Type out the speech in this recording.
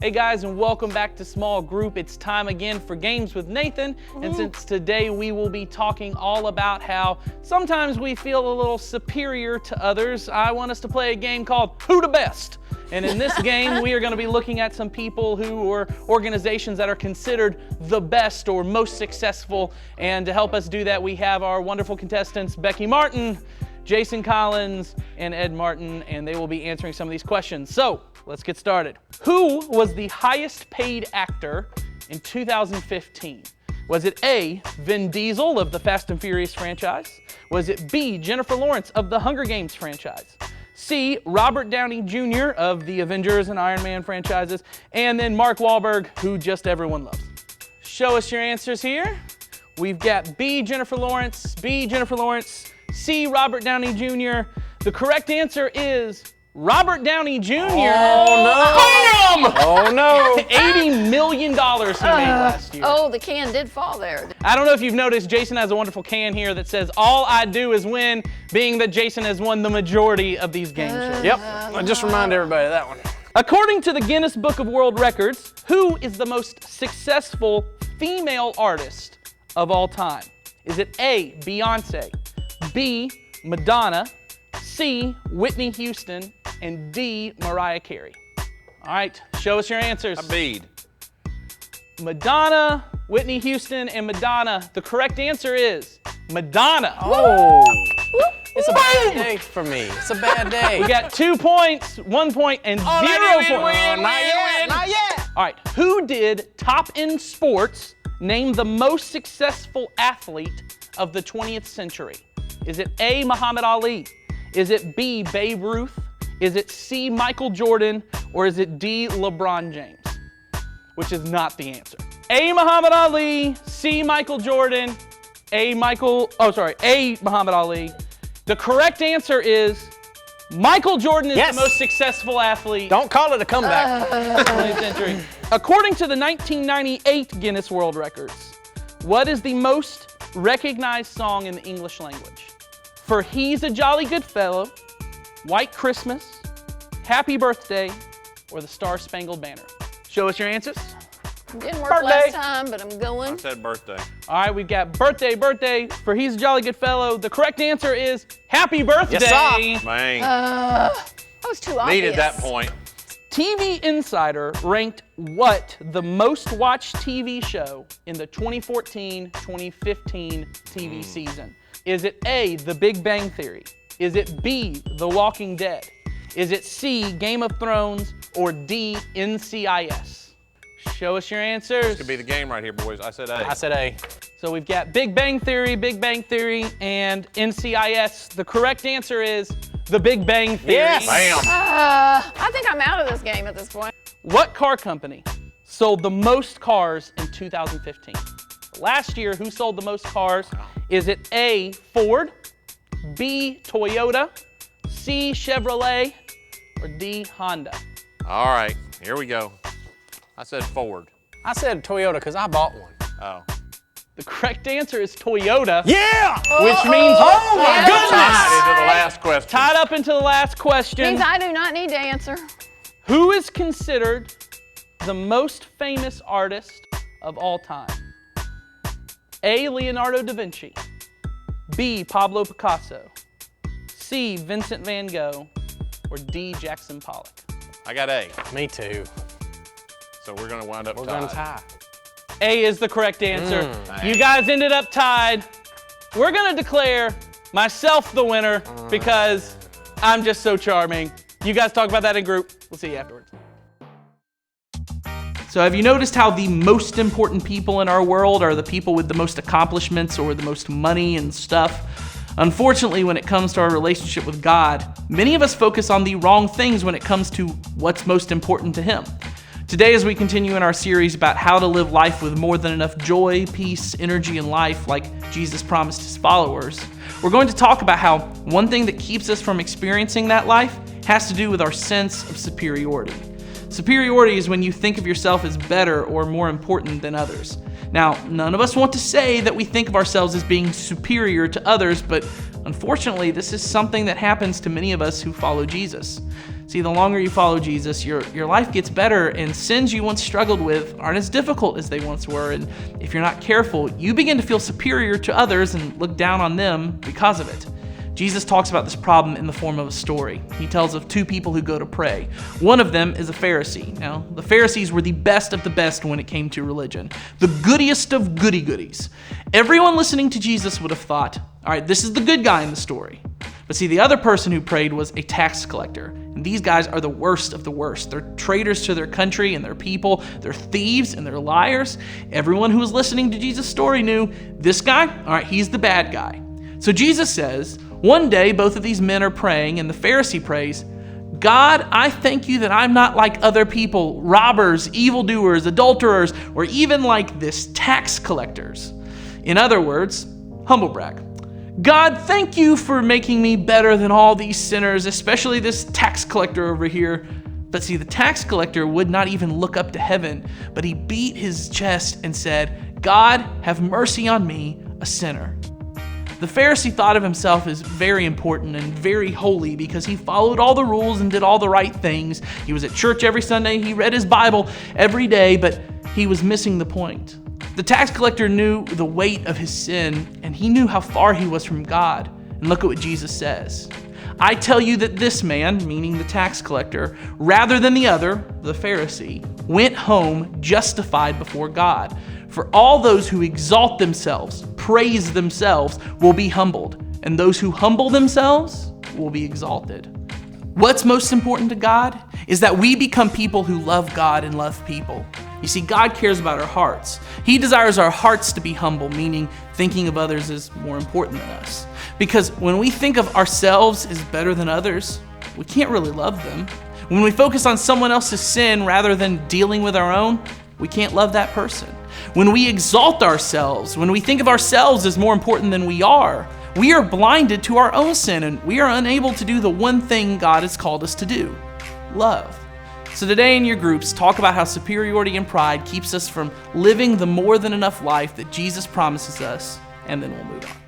Hey guys, and welcome back to Small Group. It's time again for Games with Nathan. And since today we will be talking all about how sometimes we feel a little superior to others, I want us to play a game called Who the Best? And in this game, we are going to be looking at some people or organizations that are considered the best or most successful. And to help us do that, we have our wonderful contestants, Becky Martin, Jason Collins, and Ed Martin, and they will be answering some of these questions. So, let's get started. Who was the highest paid actor in 2015? Was it A, Vin Diesel of the Fast and Furious franchise? Was it B, Jennifer Lawrence of the Hunger Games franchise? C, Robert Downey Jr. of the Avengers and Iron Man franchises? And then Mark Wahlberg, who just everyone loves. Show us your answers here. We've got B, Jennifer Lawrence, B, Jennifer Lawrence, C, Robert Downey Jr. The correct answer is Robert Downey Jr. Oh no! Oh no! $80 million he made last year. Oh, the can did fall there. I don't know if you've noticed, Jason has a wonderful can here that says, "All I do is win," being that Jason has won the majority of these game shows. Yep, I just remind everybody of that one. According to the Guinness Book of World Records, who is the most successful female artist of all time? Is it A, Beyonce, B, Madonna, C, Whitney Houston, and D, Mariah Carey? All right, show us your answers. Abid. Madonna, Whitney Houston, and Madonna. The correct answer is Madonna. Oh! It's a bad day for me. It's a bad day. We got 2 points, 1 point, and 0 points. Not yet. All right, who did Top End Sports name the most successful athlete of the 20th century? Is it A, Muhammad Ali? Is it B, Babe Ruth? Is it C, Michael Jordan? Or is it D, LeBron James? Which is not the answer. A, Muhammad Ali, C, Michael Jordan, A, Muhammad Ali. The correct answer is Michael Jordan is the most successful athlete. Don't call it a comeback. of the 20th century. According to the 1998 Guinness World Records, what is the most recognized song in the English language? For He's a Jolly Good Fellow, White Christmas, Happy Birthday, or the Star Spangled Banner? Show us your answers. Didn't work last time, but I'm going. I said birthday. All right, we've got birthday, for He's a Jolly Good Fellow. The correct answer is Happy Birthday. Yes, sir. Bang. That was too obvious. Needed that point. TV Insider ranked what the most watched TV show in the 2014-2015 TV season? Is it A, The Big Bang Theory? Is it B, The Walking Dead? Is it C, Game of Thrones? Or D, NCIS? Show us your answers. This could be the game right here, boys. I said A. I said A. So we've got Big Bang Theory, and NCIS. The correct answer is The Big Bang Theory. Yes! Bam. I think I'm out of this game at this point. What car company sold the most cars in 2015? Last year, who sold the most cars? Is it A, Ford, B, Toyota, C, Chevrolet, or D, Honda? All right, here we go. I said Ford. I said Toyota because I bought one. Oh. The correct answer is Toyota. Yeah! Which means Oh my goodness! Tied into the last question. tied up into the last question. Means I do not need to answer. Who is considered the most famous artist of all time? A, Leonardo da Vinci, B, Pablo Picasso, C, Vincent van Gogh, or D, Jackson Pollock? I got A. Me too. So we're going to wind up We're tied. going to tie. A is the correct answer. You guys ended up tied. We're going to declare myself the winner because I'm just so charming. You guys talk about that in group. We'll see you afterwards. So have you noticed how the most important people in our world are the people with the most accomplishments or the most money and stuff? Unfortunately, when it comes to our relationship with God, many of us focus on the wrong things when it comes to what's most important to Him. Today, as we continue in our series about how to live life with more than enough joy, peace, energy, and life like Jesus promised His followers, we're going to talk about how one thing that keeps us from experiencing that life has to do with our sense of superiority. Superiority is when you think of yourself as better or more important than others. Now, none of us want to say that we think of ourselves as being superior to others, but unfortunately, this is something that happens to many of us who follow Jesus. See, the longer you follow Jesus, your life gets better, and sins you once struggled with aren't as difficult as they once were. And if you're not careful, you begin to feel superior to others and look down on them because of it. Jesus talks about this problem in the form of a story. He tells of two people who go to pray. One of them is a Pharisee. Now, the Pharisees were the best of the best when it came to religion, the goodiest of goody-goodies. Everyone listening to Jesus would have thought, all right, this is the good guy in the story. But see, the other person who prayed was a tax collector. And these guys are the worst of the worst. They're traitors to their country and their people. They're thieves and they're liars. Everyone who was listening to Jesus' story knew this guy, all right, he's the bad guy. So Jesus says, one day both of these men are praying, and the Pharisee prays, God, I thank you that I'm not like other people, robbers, evildoers, adulterers, or even like this tax collectors. In other words, humble brag. God, thank you for making me better than all these sinners, especially this tax collector over here. But see, the tax collector would not even look up to heaven, but he beat his chest and said, God, have mercy on me, a sinner. The Pharisee thought of himself as very important and very holy because he followed all the rules and did all the right things. He was at church every Sunday, he read his Bible every day, but he was missing the point. The tax collector knew the weight of his sin, and he knew how far he was from God. And look at what Jesus says. I tell you that this man, meaning the tax collector, rather than the other, the Pharisee, went home justified before God. For all those who exalt themselves, praise themselves, will be humbled, and those who humble themselves will be exalted. What's most important to God is that we become people who love God and love people. You see, God cares about our hearts. He desires our hearts to be humble, meaning thinking of others as more important than us. Because when we think of ourselves as better than others, we can't really love them. When we focus on someone else's sin rather than dealing with our own, we can't love that person. When we exalt ourselves, when we think of ourselves as more important than we are blinded to our own sin, and we are unable to do the one thing God has called us to do, love. So today in your groups, talk about how superiority and pride keeps us from living the more than enough life that Jesus promises us, and then we'll move on.